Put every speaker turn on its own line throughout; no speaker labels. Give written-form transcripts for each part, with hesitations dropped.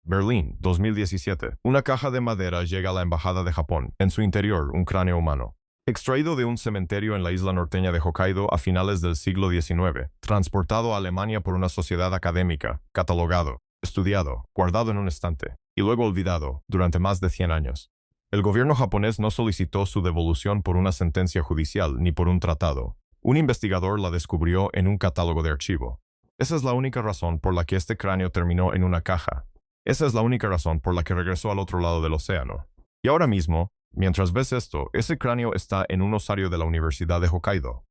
Berlín, 2017. Una caja de madera llega a la embajada de Japón. En su interior, un cráneo humano. Extraído de un cementerio en la isla norteña de Hokkaido a finales del siglo XIX, transportado a Alemania por una sociedad académica, catalogado, estudiado, guardado en un estante, y luego olvidado durante más de 100 años. El gobierno japonés no solicitó su devolución por una sentencia judicial ni por un tratado. Un investigador la descubrió en un catálogo de archivo. Esa es la única razón por la que este cráneo terminó en una caja. Esa es la única razón por la que regresó al otro lado del océano. Y ahora mismo, mientras ves esto, ese cráneo está en un osario de la Universidad de Hokkaido.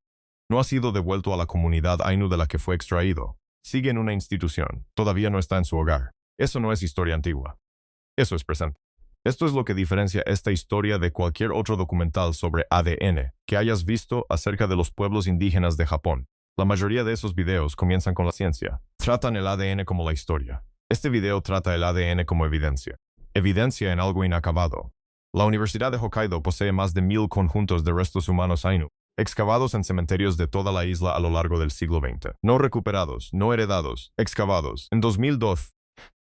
No ha sido devuelto a la comunidad Ainu de la que fue extraído. Sigue en una institución. Todavía no está en su hogar. Eso no es historia antigua. Eso es presente. Esto es lo que diferencia esta historia de cualquier otro documental sobre ADN que hayas visto acerca de los pueblos indígenas de Japón. La mayoría de esos videos comienzan con la ciencia. Tratan el ADN como la historia. Este video trata el ADN como evidencia. Evidencia en algo inacabado. La Universidad de Hokkaido posee más de 1000 conjuntos de restos humanos Ainu, excavados en cementerios de toda la isla a lo largo del siglo XX. No recuperados, no heredados, excavados. En 2002,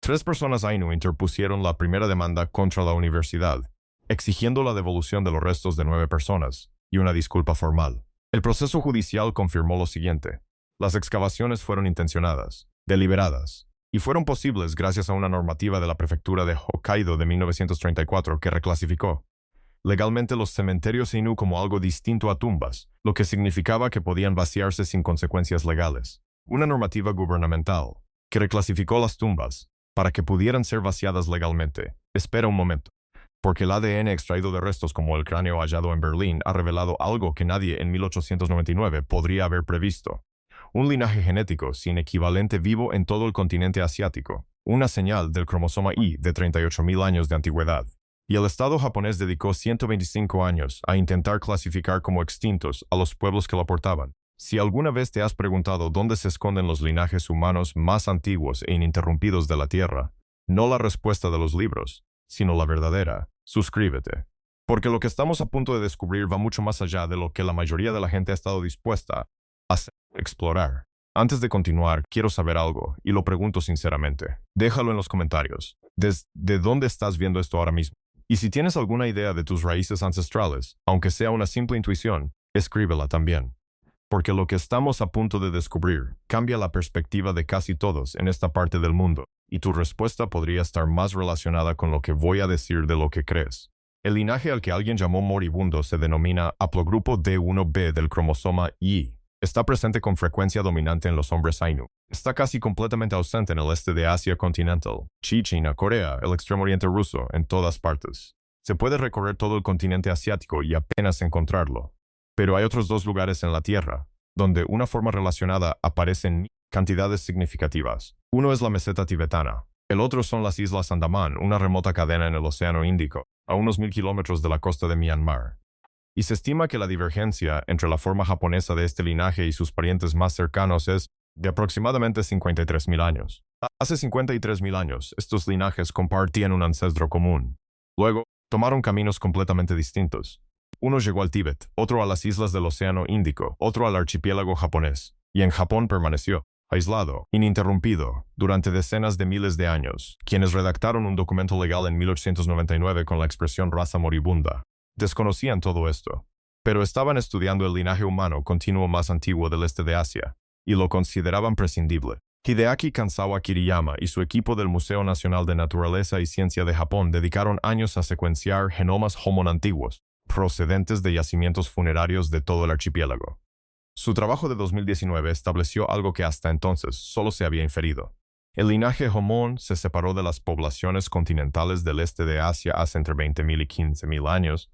3 personas Ainu interpusieron la primera demanda contra la universidad, exigiendo la devolución de los restos de 9 personas y una disculpa formal. El proceso judicial confirmó lo siguiente. Las excavaciones fueron intencionadas, deliberadas, y fueron posibles gracias a una normativa de la prefectura de Hokkaido de 1934 que reclasificó legalmente los cementerios Ainu como algo distinto a tumbas, lo que significaba que podían vaciarse sin consecuencias legales. Una normativa gubernamental que reclasificó las tumbas para que pudieran ser vaciadas legalmente. Espera un momento, porque el ADN extraído de restos como el cráneo hallado en Berlín ha revelado algo que nadie en 1899 podría haber previsto. Un linaje genético sin equivalente vivo en todo el continente asiático, una señal del cromosoma Y de 38.000 años de antigüedad. Y el Estado japonés dedicó 125 años a intentar clasificar como extintos a los pueblos que lo portaban. Si alguna vez te has preguntado dónde se esconden los linajes humanos más antiguos e ininterrumpidos de la Tierra, no la respuesta de los libros, sino la verdadera, suscríbete. Porque lo que estamos a punto de descubrir va mucho más allá de lo que la mayoría de la gente ha estado dispuesta a explorar. Antes de continuar, quiero saber algo, y lo pregunto sinceramente. Déjalo en los comentarios. ¿Desde dónde estás viendo esto ahora mismo? Y si tienes alguna idea de tus raíces ancestrales, aunque sea una simple intuición, escríbela también. Porque lo que estamos a punto de descubrir cambia la perspectiva de casi todos en esta parte del mundo, y tu respuesta podría estar más relacionada con lo que voy a decir de lo que crees. El linaje al que alguien llamó moribundo se denomina haplogrupo D1b del cromosoma Y. Está presente con frecuencia dominante en los hombres Ainu. Está casi completamente ausente en el este de Asia continental, China, Corea, el extremo oriente ruso, en todas partes. Se puede recorrer todo el continente asiático y apenas encontrarlo. Pero hay otros 2 lugares en la Tierra, donde una forma relacionada aparece en cantidades significativas. Uno es la meseta tibetana. El otro son las Islas Andamán, una remota cadena en el Océano Índico, a unos 1000 kilómetros de la costa de Myanmar. Y se estima que la divergencia entre la forma japonesa de este linaje y sus parientes más cercanos es de aproximadamente 53.000 años. Hace 53.000 años, estos linajes compartían un ancestro común. Luego, tomaron caminos completamente distintos. Uno llegó al Tíbet, otro a las islas del Océano Índico, otro al archipiélago japonés, y en Japón permaneció, aislado, ininterrumpido, durante decenas de miles de años, quienes redactaron un documento legal en 1899 con la expresión raza moribunda. Desconocían todo esto, pero estaban estudiando el linaje humano continuo más antiguo del este de Asia, y lo consideraban prescindible. Hideaki Kanzawa Kiriyama y su equipo del Museo Nacional de Naturaleza y Ciencia de Japón dedicaron años a secuenciar genomas Homo antiguos, procedentes de yacimientos funerarios de todo el archipiélago. Su trabajo de 2019 estableció algo que hasta entonces solo se había inferido. El linaje Homo se separó de las poblaciones continentales del este de Asia hace entre 20.000 y 15.000 años,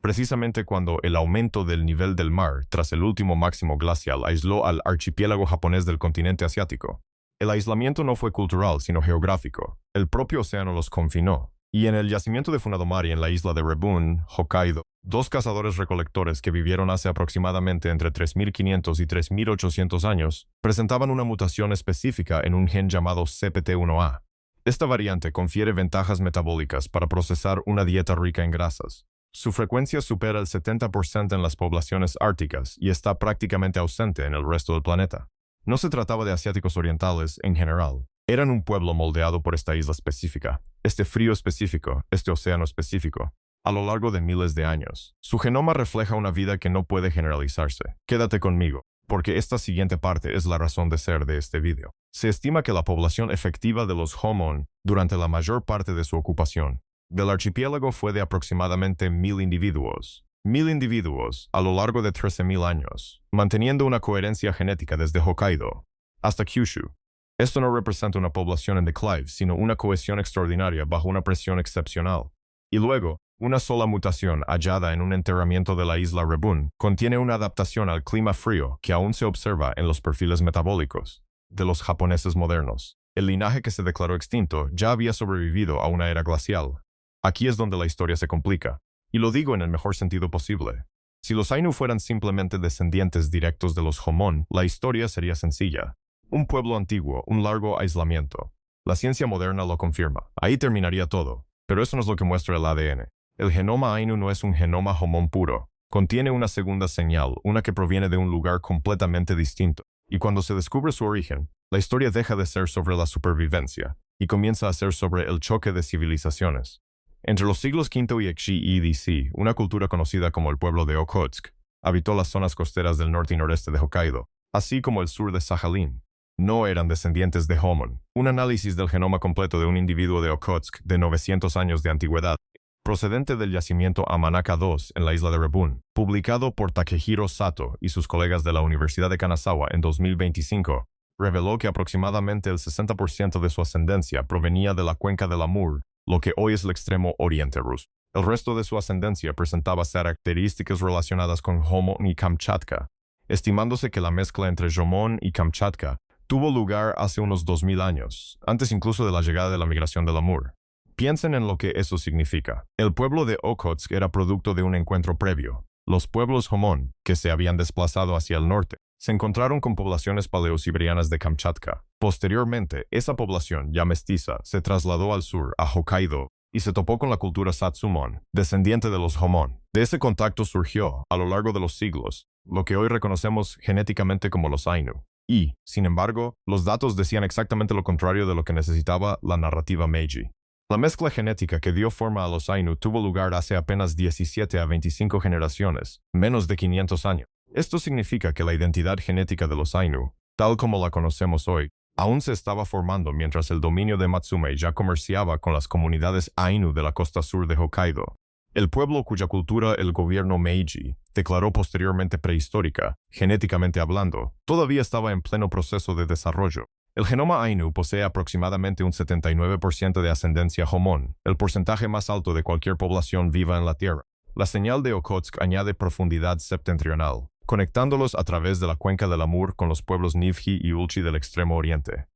precisamente cuando el aumento del nivel del mar tras el último máximo glacial aisló al archipiélago japonés del continente asiático. El aislamiento no fue cultural, sino geográfico. El propio océano los confinó. Y en el yacimiento de Funadomari en la isla de Rebun, Hokkaido, 2 cazadores-recolectores que vivieron hace aproximadamente entre 3.500 y 3.800 años presentaban una mutación específica en un gen llamado CPT1A. Esta variante confiere ventajas metabólicas para procesar una dieta rica en grasas. Su frecuencia supera el 70% en las poblaciones árticas y está prácticamente ausente en el resto del planeta. No se trataba de asiáticos orientales en general, Eran un pueblo moldeado por esta isla específica, este frío específico, este océano específico, a lo largo de miles de años. Su genoma refleja una vida que no puede generalizarse. Quédate conmigo, porque esta siguiente parte es la razón de ser de este video. Se estima que la población efectiva de los Homon, durante la mayor parte de su ocupación, del archipiélago fue de aproximadamente 1000 individuos. 1000 individuos a lo largo de 13.000 años, manteniendo una coherencia genética desde Hokkaido hasta Kyushu. Esto no representa una población en declive, sino una cohesión extraordinaria bajo una presión excepcional. Y luego, una sola mutación hallada en un enterramiento de la isla Rebun contiene una adaptación al clima frío que aún se observa en los perfiles metabólicos de los japoneses modernos. El linaje que se declaró extinto ya había sobrevivido a una era glacial. Aquí es donde la historia se complica, y lo digo en el mejor sentido posible. Si los Ainu fueran simplemente descendientes directos de los Homon, la historia sería sencilla. Un pueblo antiguo, un largo aislamiento. La ciencia moderna lo confirma. Ahí terminaría todo. Pero eso no es lo que muestra el ADN. El genoma Ainu no es un genoma Homon puro. Contiene una segunda señal, una que proviene de un lugar completamente distinto. Y cuando se descubre su origen, la historia deja de ser sobre la supervivencia y comienza a ser sobre el choque de civilizaciones. Entre los siglos V y Xi EDC, una cultura conocida como el pueblo de Okhotsk habitó las zonas costeras del norte y noreste de Hokkaido, así como el sur de Sajalín. No eran descendientes de Homon. Un análisis del genoma completo de un individuo de Okhotsk de 900 años de antigüedad, procedente del yacimiento Amanaka II en la isla de Rebun, publicado por Takehiro Sato y sus colegas de la Universidad de Kanazawa en 2025, reveló que aproximadamente el 60% de su ascendencia provenía de la cuenca del Amur, lo que hoy es el extremo oriente ruso. El resto de su ascendencia presentaba características relacionadas con Homon y Kamchatka, estimándose que la mezcla entre Jomon y Kamchatka tuvo lugar hace unos 2000 años, antes incluso de la llegada de la migración del Amur. Piensen en lo que eso significa. El pueblo de Okhotsk era producto de un encuentro previo. Los pueblos Homon, que se habían desplazado hacia el norte, se encontraron con poblaciones paleosiberianas de Kamchatka. Posteriormente, esa población, ya mestiza, se trasladó al sur, a Hokkaido, y se topó con la cultura Satsumon, descendiente de los Homon. De ese contacto surgió, a lo largo de los siglos, lo que hoy reconocemos genéticamente como los Ainu. Y, sin embargo, los datos decían exactamente lo contrario de lo que necesitaba la narrativa Meiji. La mezcla genética que dio forma a los Ainu tuvo lugar hace apenas 17 a 25 generaciones, menos de 500 años. Esto significa que la identidad genética de los Ainu, tal como la conocemos hoy, aún se estaba formando mientras el dominio de Matsumae ya comerciaba con las comunidades Ainu de la costa sur de Hokkaido. El pueblo cuya cultura el gobierno Meiji declaró posteriormente prehistórica, genéticamente hablando, todavía estaba en pleno proceso de desarrollo. El genoma Ainu posee aproximadamente un 79% de ascendencia Homon, el porcentaje más alto de cualquier población viva en la Tierra. La señal de Okhotsk añade profundidad septentrional, conectándolos a través de la cuenca del Amur con los pueblos Nivji y Ulchi del extremo oriente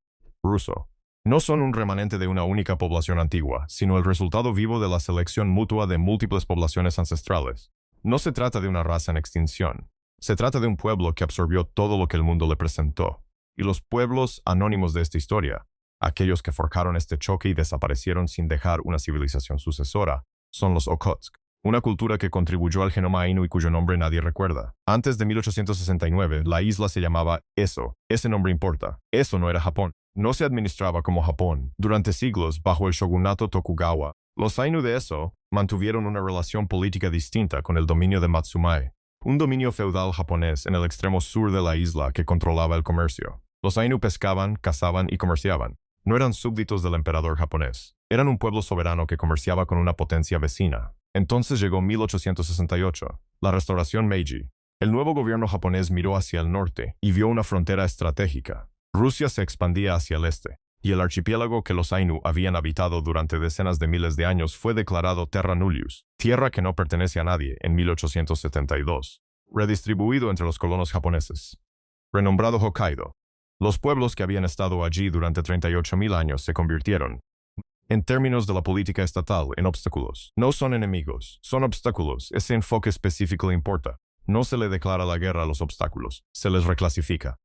ruso. No son un remanente de una única población antigua, sino el resultado vivo de la selección mutua de múltiples poblaciones ancestrales. No se trata de una raza en extinción. Se trata de un pueblo que absorbió todo lo que el mundo le presentó. Y los pueblos anónimos de esta historia, aquellos que forjaron este choque y desaparecieron sin dejar una civilización sucesora, son los Okhotsk, una cultura que contribuyó al genoma Ainu y cuyo nombre nadie recuerda. Antes de 1869, la isla se llamaba Eso. Ese nombre importa. Eso no era Japón. No se administraba como Japón. Durante siglos, bajo el shogunato Tokugawa, los Ainu de Eso mantuvieron una relación política distinta con el dominio de Matsumae, un dominio feudal japonés en el extremo sur de la isla que controlaba el comercio. Los Ainu pescaban, cazaban y comerciaban. No eran súbditos del emperador japonés. Eran un pueblo soberano que comerciaba con una potencia vecina. Entonces llegó 1868, la restauración Meiji. El nuevo gobierno japonés miró hacia el norte y vio una frontera estratégica. Rusia se expandía hacia el este, y el archipiélago que los Ainu habían habitado durante decenas de miles de años fue declarado terra nullius, tierra que no pertenece a nadie, en 1872, redistribuido entre los colonos japoneses. Renombrado Hokkaido. Los pueblos que habían estado allí durante 38.000 años se convirtieron, en términos de la política estatal, en obstáculos. No son enemigos, son obstáculos. Ese enfoque específico importa. No se le declara la guerra a los obstáculos, se les reclasifica.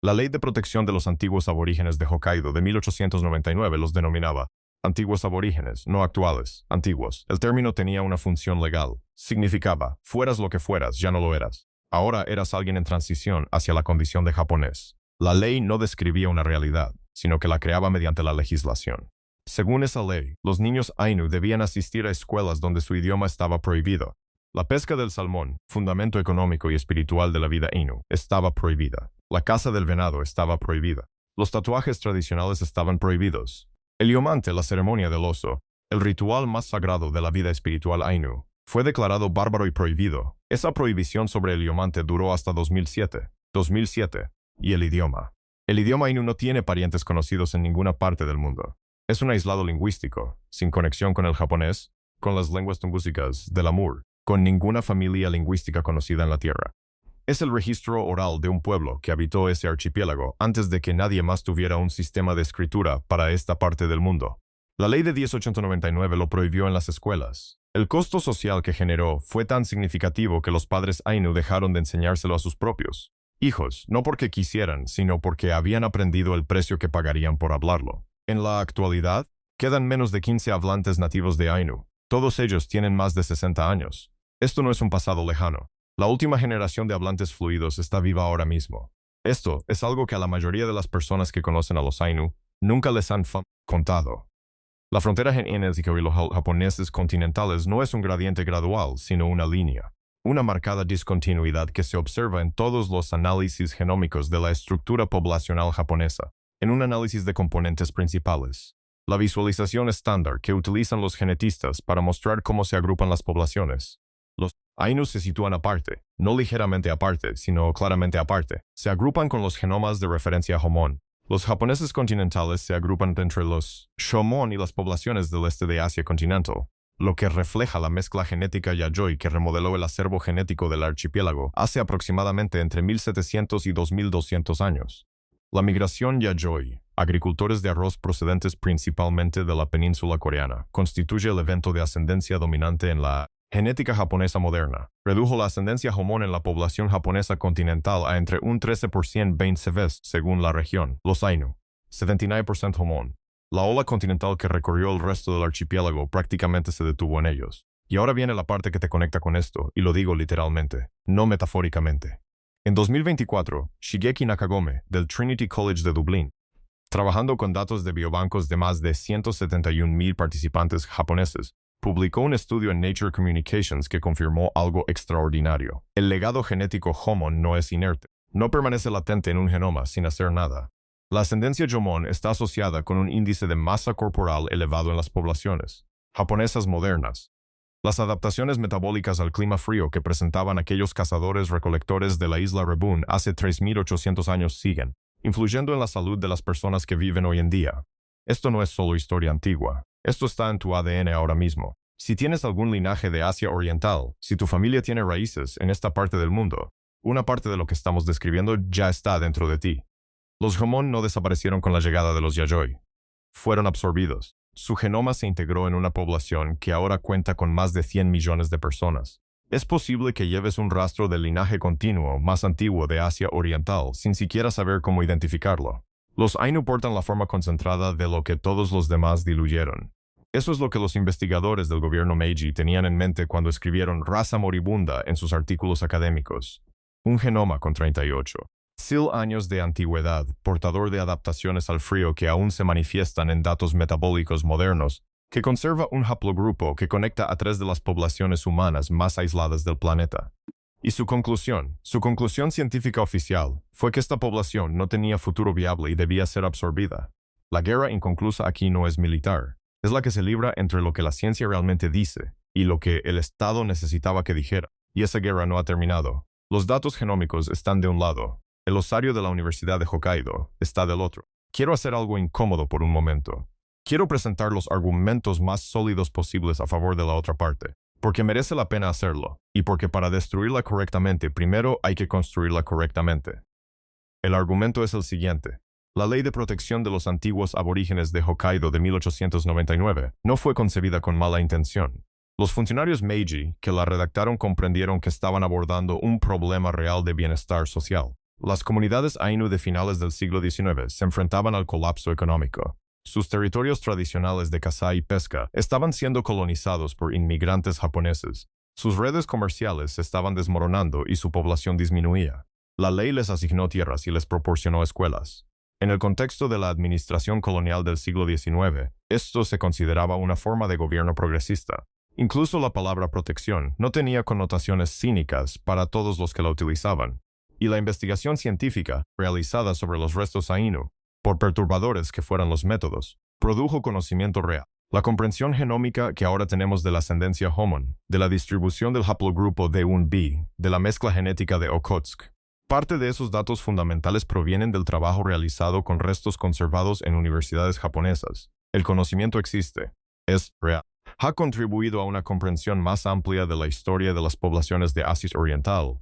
La Ley de Protección de los Antiguos Aborígenes de Hokkaido de 1899 los denominaba antiguos aborígenes, no actuales, antiguos. El término tenía una función legal. Significaba, fueras lo que fueras, ya no lo eras. Ahora eras alguien en transición hacia la condición de japonés. La ley no describía una realidad, sino que la creaba mediante la legislación. Según esa ley, los niños Ainu debían asistir a escuelas donde su idioma estaba prohibido. La pesca del salmón, fundamento económico y espiritual de la vida Ainu, estaba prohibida. La caza del venado estaba prohibida. Los tatuajes tradicionales estaban prohibidos. El yomante, la ceremonia del oso, el ritual más sagrado de la vida espiritual Ainu, fue declarado bárbaro y prohibido. Esa prohibición sobre el yomante duró hasta 2007. Y el idioma. El idioma Ainu no tiene parientes conocidos en ninguna parte del mundo. Es un aislado lingüístico, sin conexión con el japonés, con las lenguas tungúsicas del Amur, con ninguna familia lingüística conocida en la Tierra. Es el registro oral de un pueblo que habitó ese archipiélago antes de que nadie más tuviera un sistema de escritura para esta parte del mundo. La ley de 1899 lo prohibió en las escuelas. El costo social que generó fue tan significativo que los padres Ainu dejaron de enseñárselo a sus propios hijos, no porque quisieran, sino porque habían aprendido el precio que pagarían por hablarlo. En la actualidad, quedan menos de 15 hablantes nativos de Ainu. Todos ellos tienen más de 60 años. Esto no es un pasado lejano. La última generación de hablantes fluidos está viva ahora mismo. Esto es algo que a la mayoría de las personas que conocen a los Ainu nunca les han contado. La frontera genética y los japoneses continentales no es un gradiente gradual, sino una línea. Una marcada discontinuidad que se observa en todos los análisis genómicos de la estructura poblacional japonesa, en un análisis de componentes principales. La visualización estándar que utilizan los genetistas para mostrar cómo se agrupan las poblaciones. Los Ainu se sitúan aparte, no ligeramente aparte, sino claramente aparte. Se agrupan con los genomas de referencia Homon. Los japoneses continentales se agrupan entre los Shomon y las poblaciones del este de Asia continental, lo que refleja la mezcla genética Yayoi que remodeló el acervo genético del archipiélago hace aproximadamente entre 1700 y 2200 años. La migración Yayoi, agricultores de arroz procedentes principalmente de la península coreana, constituye el evento de ascendencia dominante en la genética japonesa moderna. Redujo la ascendencia Homon en la población japonesa continental a entre un 13% 20% según la región. Los Ainu, 79% Homon. La ola continental que recorrió el resto del archipiélago prácticamente se detuvo en ellos. Y ahora viene la parte que te conecta con esto, y lo digo literalmente, no metafóricamente. En 2024, Shigeki Nakagome, del Trinity College de Dublín, trabajando con datos de biobancos de más de 171,000 participantes japoneses, publicó un estudio en Nature Communications que confirmó algo extraordinario. El legado genético Homon no es inerte, no permanece latente en un genoma sin hacer nada. La ascendencia Jomon está asociada con un índice de masa corporal elevado en las poblaciones japonesas modernas. Las adaptaciones metabólicas al clima frío que presentaban aquellos cazadores-recolectores de la isla Rebun hace 3.800 años siguen, influyendo en la salud de las personas que viven hoy en día. Esto no es solo historia antigua. Esto está en tu ADN ahora mismo. Si tienes algún linaje de Asia Oriental, si tu familia tiene raíces en esta parte del mundo, una parte de lo que estamos describiendo ya está dentro de ti. Los Jomon no desaparecieron con la llegada de los Yayoi. Fueron absorbidos. Su genoma se integró en una población que ahora cuenta con más de 100 millones de personas. Es posible que lleves un rastro del linaje continuo más antiguo de Asia Oriental sin siquiera saber cómo identificarlo. Los Ainu portan la forma concentrada de lo que todos los demás diluyeron. Eso es lo que los investigadores del gobierno Meiji tenían en mente cuando escribieron raza moribunda en sus artículos académicos. Un genoma con 38 años de antigüedad, portador de adaptaciones al frío que aún se manifiestan en datos metabólicos modernos, que conserva un haplogrupo que conecta a 3 de las poblaciones humanas más aisladas del planeta. Y su conclusión científica oficial, fue que esta población no tenía futuro viable y debía ser absorbida. La guerra inconclusa aquí no es militar, es la que se libra entre lo que la ciencia realmente dice y lo que el Estado necesitaba que dijera. Y esa guerra no ha terminado. Los datos genómicos están de un lado. El osario de la Universidad de Hokkaido está del otro. Quiero hacer algo incómodo por un momento. Quiero presentar los argumentos más sólidos posibles a favor de la otra parte, porque merece la pena hacerlo, y porque para destruirla correctamente primero hay que construirla correctamente. El argumento es el siguiente. La Ley de Protección de los Antiguos Aborígenes de Hokkaido de 1899 no fue concebida con mala intención. Los funcionarios Meiji que la redactaron comprendieron que estaban abordando un problema real de bienestar social. Las comunidades Ainu de finales del siglo XIX se enfrentaban al colapso económico. Sus territorios tradicionales de caza y pesca estaban siendo colonizados por inmigrantes japoneses. Sus redes comerciales se estaban desmoronando y su población disminuía. La ley les asignó tierras y les proporcionó escuelas. En el contexto de la administración colonial del siglo XIX, esto se consideraba una forma de gobierno progresista. Incluso la palabra protección no tenía connotaciones cínicas para todos los que la utilizaban, y la investigación científica, realizada sobre los restos Ainu, por perturbadores que fueran los métodos, produjo conocimiento real. La comprensión genómica que ahora tenemos de la ascendencia Homon, de la distribución del haplogrupo D1b, de la mezcla genética de Okhotsk. Parte de esos datos fundamentales provienen del trabajo realizado con restos conservados en universidades japonesas. El conocimiento existe, es real. Ha contribuido a una comprensión más amplia de la historia de las poblaciones de Asia Oriental,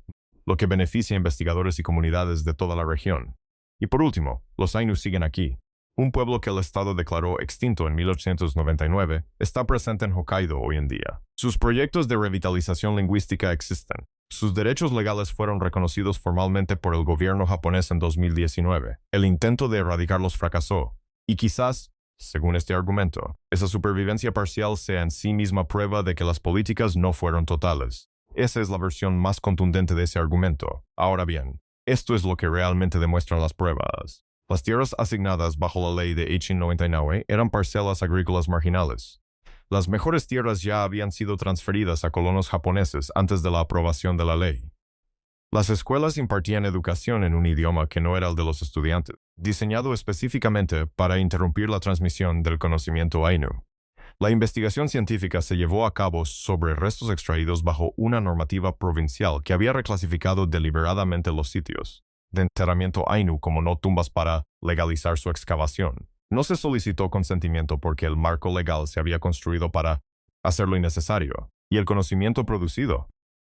lo que beneficia a investigadores y comunidades de toda la región. Y por último, los Ainu siguen aquí. Un pueblo que el Estado declaró extinto en 1899 está presente en Hokkaido hoy en día. Sus proyectos de revitalización lingüística existen. Sus derechos legales fueron reconocidos formalmente por el gobierno japonés en 2019. El intento de erradicarlos fracasó, y quizás, según este argumento, esa supervivencia parcial sea en sí misma prueba de que las políticas no fueron totales. Esa es la versión más contundente de ese argumento. Ahora bien, esto es lo que realmente demuestran las pruebas. Las tierras asignadas bajo la ley de 1899 eran parcelas agrícolas marginales. Las mejores tierras ya habían sido transferidas a colonos japoneses antes de la aprobación de la ley. Las escuelas impartían educación en un idioma que no era el de los estudiantes, diseñado específicamente para interrumpir la transmisión del conocimiento Ainu. La investigación científica se llevó a cabo sobre restos extraídos bajo una normativa provincial que había reclasificado deliberadamente los sitios de enterramiento Ainu como no tumbas para legalizar su excavación. No se solicitó consentimiento porque el marco legal se había construido para hacerlo innecesario, y el conocimiento producido.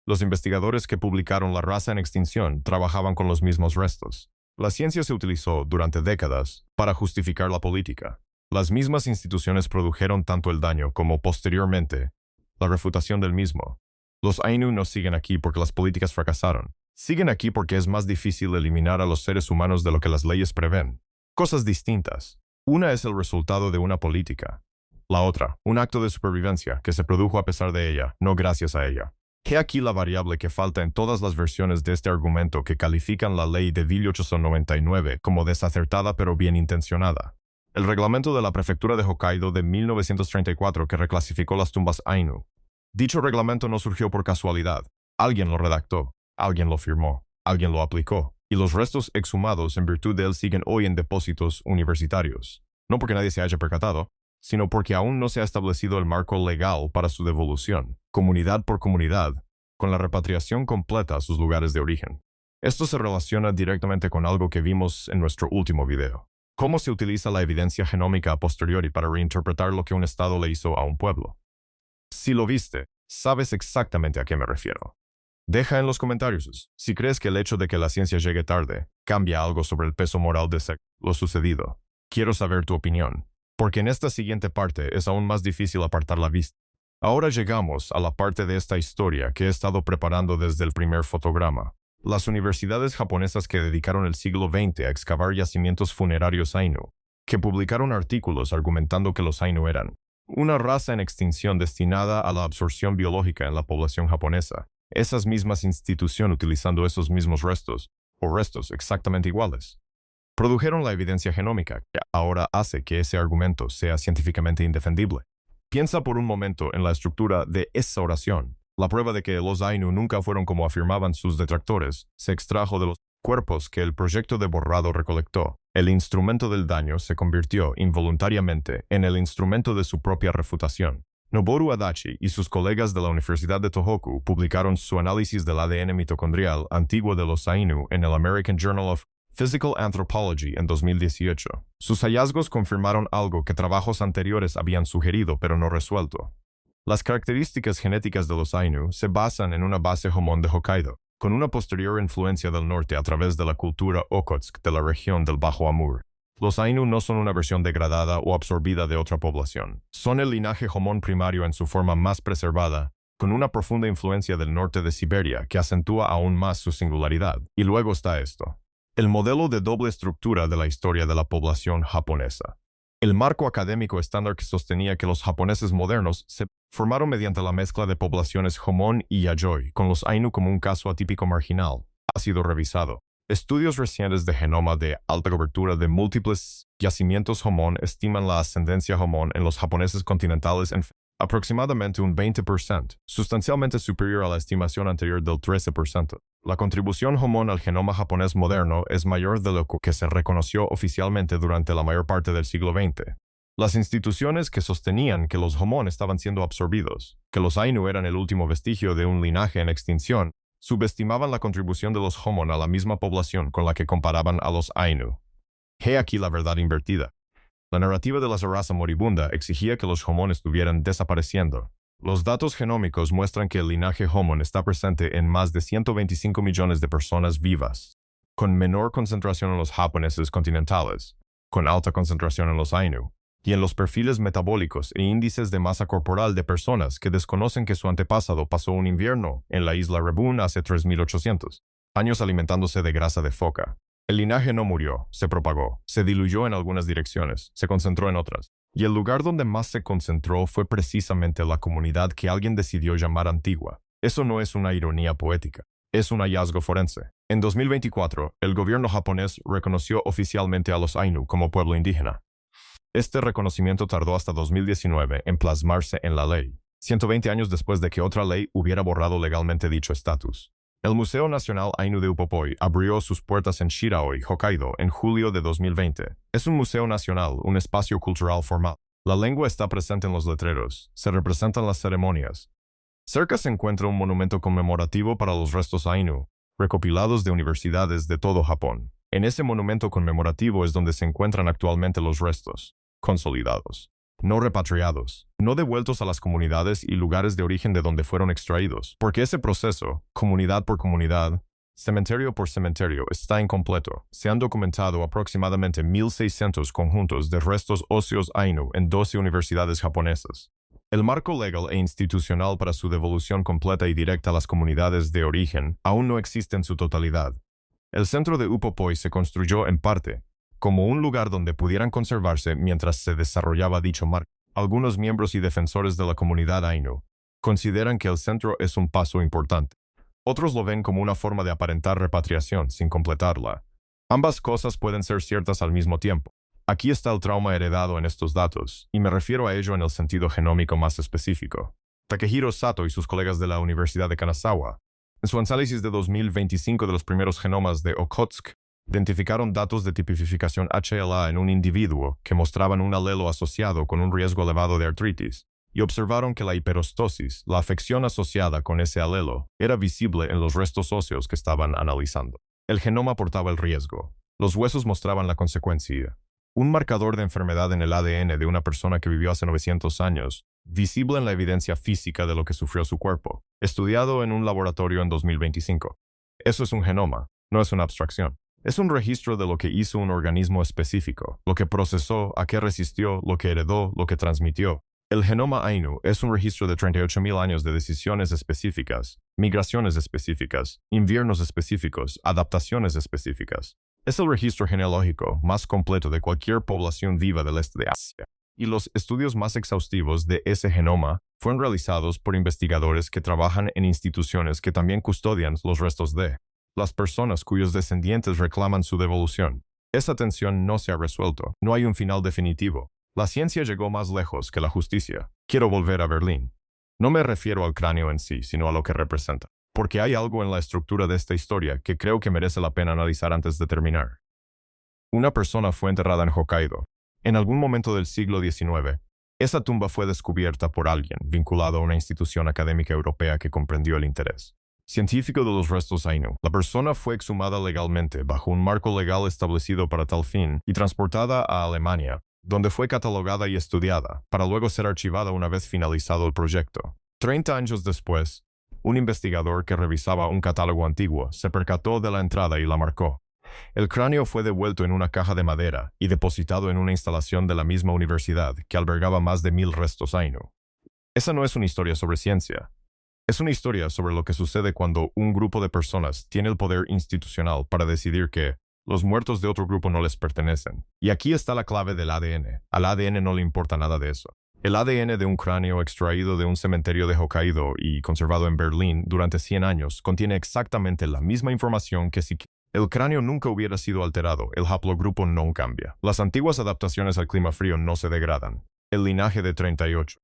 Los investigadores que publicaron La raza en extinción trabajaban con los mismos restos. La ciencia se utilizó durante décadas para justificar la política. Las mismas instituciones produjeron tanto el daño como, posteriormente, la refutación del mismo. Los Ainu no siguen aquí porque las políticas fracasaron. Siguen aquí porque es más difícil eliminar a los seres humanos de lo que las leyes prevén. Cosas distintas. Una es el resultado de una política. La otra, un acto de supervivencia que se produjo a pesar de ella, no gracias a ella. He aquí la variable que falta en todas las versiones de este argumento que califican la ley de 1899 como desacertada pero bien intencionada. El reglamento de la prefectura de Hokkaido de 1934 que reclasificó las tumbas Ainu. Dicho reglamento no surgió por casualidad. Alguien lo redactó, alguien lo firmó, alguien lo aplicó, y los restos exhumados en virtud de él siguen hoy en depósitos universitarios. No porque nadie se haya percatado, sino porque aún no se ha establecido el marco legal para su devolución, comunidad por comunidad, con la repatriación completa a sus lugares de origen. Esto se relaciona directamente con algo que vimos en nuestro último video. ¿Cómo se utiliza la evidencia genómica a posteriori para reinterpretar lo que un Estado le hizo a un pueblo? Si lo viste, sabes exactamente a qué me refiero. Deja en los comentarios si crees que el hecho de que la ciencia llegue tarde cambia algo sobre el peso moral de lo sucedido. Quiero saber tu opinión, porque en esta siguiente parte es aún más difícil apartar la vista. Ahora llegamos a la parte de esta historia que he estado preparando desde el primer fotograma. Las universidades japonesas que dedicaron el siglo XX a excavar yacimientos funerarios Ainu, que publicaron artículos argumentando que los Ainu eran una raza en extinción destinada a la absorción biológica en la población japonesa. Esas mismas instituciones utilizando esos mismos restos, o restos exactamente iguales, produjeron la evidencia genómica que ahora hace que ese argumento sea científicamente indefendible. Piensa por un momento en la estructura de esa oración. La prueba de que los Ainu nunca fueron como afirmaban sus detractores se extrajo de los cuerpos que el proyecto de borrado recolectó. El instrumento del daño se convirtió involuntariamente en el instrumento de su propia refutación. Noboru Adachi y sus colegas de la Universidad de Tohoku publicaron su análisis del ADN mitocondrial antiguo de los Ainu en el American Journal of Physical Anthropology en 2018. Sus hallazgos confirmaron algo que trabajos anteriores habían sugerido pero no resuelto. Las características genéticas de los Ainu se basan en una base Homon de Hokkaido, con una posterior influencia del norte a través de la cultura Okhotsk de la región del Bajo Amur. Los Ainu no son una versión degradada o absorbida de otra población. Son el linaje Homon primario en su forma más preservada, con una profunda influencia del norte de Siberia que acentúa aún más su singularidad. Y luego está esto: el modelo de doble estructura de la historia de la población japonesa. El marco académico estándar que sostenía que los japoneses modernos se formaron mediante la mezcla de poblaciones Homon y Yayoi, con los Ainu como un caso atípico marginal, ha sido revisado. Estudios recientes de genoma de alta cobertura de múltiples yacimientos Homon estiman la ascendencia Homon en los japoneses continentales en aproximadamente un 20%, sustancialmente superior a la estimación anterior del 13%. La contribución Homon al genoma japonés moderno es mayor de lo que se reconoció oficialmente durante la mayor parte del siglo XX. Las instituciones que sostenían que los Homon estaban siendo absorbidos, que los Ainu eran el último vestigio de un linaje en extinción, subestimaban la contribución de los Homon a la misma población con la que comparaban a los Ainu. He aquí la verdad invertida. La narrativa de la raza moribunda exigía que los Homon estuvieran desapareciendo. Los datos genómicos muestran que el linaje Homon está presente en más de 125 millones de personas vivas, con menor concentración en los japoneses continentales, con alta concentración en los Ainu, y en los perfiles metabólicos e índices de masa corporal de personas que desconocen que su antepasado pasó un invierno en la isla Rebun hace 3.800 años alimentándose de grasa de foca. El linaje no murió, se propagó, se diluyó en algunas direcciones, se concentró en otras. Y el lugar donde más se concentró fue precisamente la comunidad que alguien decidió llamar Antigua. Eso no es una ironía poética, es un hallazgo forense. En 2024, el gobierno japonés reconoció oficialmente a los Ainu como pueblo indígena. Este reconocimiento tardó hasta 2019 en plasmarse en la ley, 120 años después de que otra ley hubiera borrado legalmente dicho estatus. El Museo Nacional Ainu de Upopoi abrió sus puertas en Shiraoi, Hokkaido, en julio de 2020. Es un museo nacional, un espacio cultural formal. La lengua está presente en los letreros, se representan las ceremonias. Cerca se encuentra un monumento conmemorativo para los restos Ainu, recopilados de universidades de todo Japón. En ese monumento conmemorativo es donde se encuentran actualmente los restos, consolidados, no repatriados, no devueltos a las comunidades y lugares de origen de donde fueron extraídos, porque ese proceso, comunidad por comunidad, cementerio por cementerio, está incompleto. Se han documentado aproximadamente 1.600 conjuntos de restos óseos Ainu en 12 universidades japonesas. El marco legal e institucional para su devolución completa y directa a las comunidades de origen aún no existe en su totalidad. El centro de Upopoi se construyó en parte como un lugar donde pudieran conservarse mientras se desarrollaba dicho marco. Algunos miembros y defensores de la comunidad Ainu consideran que el centro es un paso importante. Otros lo ven como una forma de aparentar repatriación sin completarla. Ambas cosas pueden ser ciertas al mismo tiempo. Aquí está el trauma heredado en estos datos, y me refiero a ello en el sentido genómico más específico. Takehiro Sato y sus colegas de la Universidad de Kanazawa, en su análisis de 2025 de los primeros genomas de Okhotsk, identificaron datos de tipificación HLA en un individuo que mostraban un alelo asociado con un riesgo elevado de artritis, y observaron que la hiperostosis, la afección asociada con ese alelo, era visible en los restos óseos que estaban analizando. El genoma aportaba el riesgo. Los huesos mostraban la consecuencia. Un marcador de enfermedad en el ADN de una persona que vivió hace 900 años, visible en la evidencia física de lo que sufrió su cuerpo, estudiado en un laboratorio en 2025. Eso es un genoma, no es una abstracción. Es un registro de lo que hizo un organismo específico, lo que procesó, a qué resistió, lo que heredó, lo que transmitió. El genoma Ainu es un registro de 38.000 años de decisiones específicas, migraciones específicas, inviernos específicos, adaptaciones específicas. Es el registro genealógico más completo de cualquier población viva del este de Asia, y los estudios más exhaustivos de ese genoma fueron realizados por investigadores que trabajan en instituciones que también custodian los restos de las personas cuyos descendientes reclaman su devolución. Esa tensión no se ha resuelto, no hay un final definitivo. La ciencia llegó más lejos que la justicia. Quiero volver a Berlín. No me refiero al cráneo en sí, sino a lo que representa, porque hay algo en la estructura de esta historia que creo que merece la pena analizar antes de terminar. Una persona fue enterrada en Hokkaido. En algún momento del siglo XIX, esa tumba fue descubierta por alguien vinculado a una institución académica europea que comprendió el interés científico de los restos Ainu. La persona fue exhumada legalmente bajo un marco legal establecido para tal fin y transportada a Alemania, donde fue catalogada y estudiada, para luego ser archivada una vez finalizado el proyecto. 30 años después, un investigador que revisaba un catálogo antiguo se percató de la entrada y la marcó. El cráneo fue devuelto en una caja de madera y depositado en una instalación de la misma universidad que albergaba más de 1.000 restos Ainu. Esa no es una historia sobre ciencia. Es una historia sobre lo que sucede cuando un grupo de personas tiene el poder institucional para decidir que los muertos de otro grupo no les pertenecen. Y aquí está la clave del ADN. Al ADN no le importa nada de eso. El ADN de un cráneo extraído de un cementerio de Hokkaido y conservado en Berlín durante 100 años contiene exactamente la misma información que si El cráneo nunca hubiera sido alterado, el haplogrupo no cambia. Las antiguas adaptaciones al clima frío no se degradan. El linaje de 38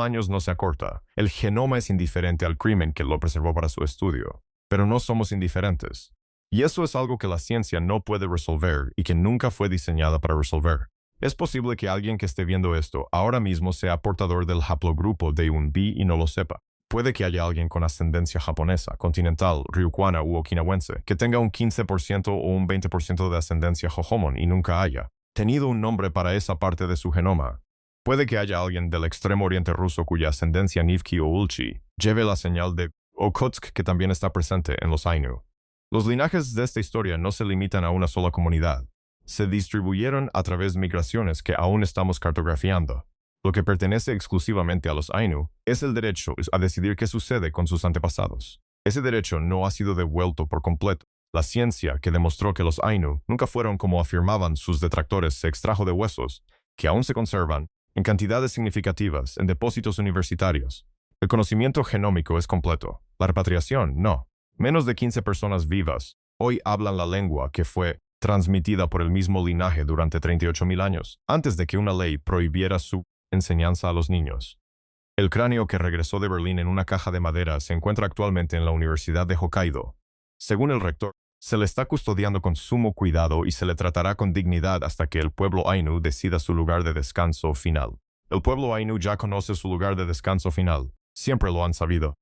años no se acorta. El genoma es indiferente al crimen que lo preservó para su estudio. Pero no somos indiferentes. Y eso es algo que la ciencia no puede resolver y que nunca fue diseñada para resolver. Es posible que alguien que esté viendo esto ahora mismo sea portador del haplogrupo de un B y no lo sepa. Puede que haya alguien con ascendencia japonesa, continental, ryukyuana u okinawense, que tenga un 15% o un 20% de ascendencia jojomon y nunca haya tenido un nombre para esa parte de su genoma. Puede que haya alguien del extremo oriente ruso cuya ascendencia Nivki o Ulchi lleve la señal de Okotsk que también está presente en los Ainu. Los linajes de esta historia no se limitan a una sola comunidad. Se distribuyeron a través de migraciones que aún estamos cartografiando. Lo que pertenece exclusivamente a los Ainu es el derecho a decidir qué sucede con sus antepasados. Ese derecho no ha sido devuelto por completo. La ciencia que demostró que los Ainu nunca fueron como afirmaban sus detractores se extrajo de huesos, que aún se conservan, en cantidades significativas en depósitos universitarios. El conocimiento genómico es completo. La repatriación, no. Menos de 15 personas vivas hoy hablan la lengua que fue transmitida por el mismo linaje durante 38.000 años, antes de que una ley prohibiera su enseñanza a los niños. El cráneo que regresó de Berlín en una caja de madera se encuentra actualmente en la Universidad de Hokkaido. Según el rector, se le está custodiando con sumo cuidado y se le tratará con dignidad hasta que el pueblo Ainu decida su lugar de descanso final. El pueblo Ainu ya conoce su lugar de descanso final. Siempre lo han sabido.